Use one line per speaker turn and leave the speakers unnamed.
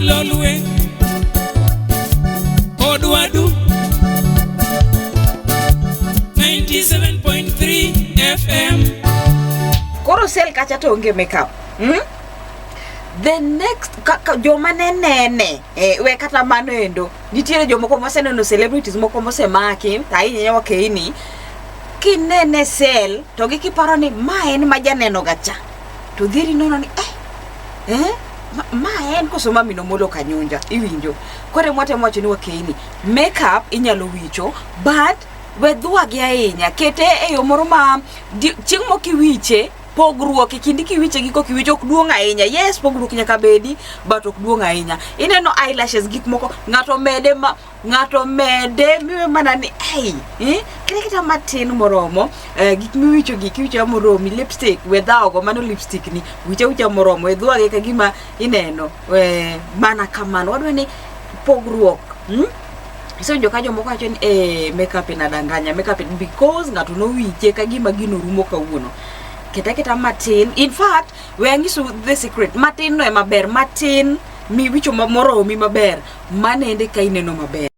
Lolwe Odwadu 97.3 FM.
Koro sel kacha to onge makeup. The next joma nene we kata mano endo nitiere jomoko moseneno celebrities moko mosemaki ahinya wakeini kinene sel to gikiparo ni ma en majaneno gacha to dhiri nono ni ma en kosoma mino molo kanyunja iwinjo kore mwate mwacho ni wakeini makeup inyalo wicho but we dhuagi ahinya kete e yo moro ma chieng' mokiwiche pogruok ikindi kiwiche giko kiwicho ok duong' ahinya. Yes, pogruok nyaka bedi but ok duong' ahinya. Ineno eyelashes gik moko ng'ato mede miwe mana ni kile kita matin moromo gik miwicho kiwicho moromi lipstick wedhaogo mano lipstick ni wicha moromo edhuage ka gima ineno mana kamano wadwa ni pogruok so joka jomoko wacho ni makeup inadanganya makeup because ng'ato no wiche ka gima gino rumo kawuono kita matin. In fact we angisu the secret matin no emaber matin mi wicho moromi maber manende ka ineno maber.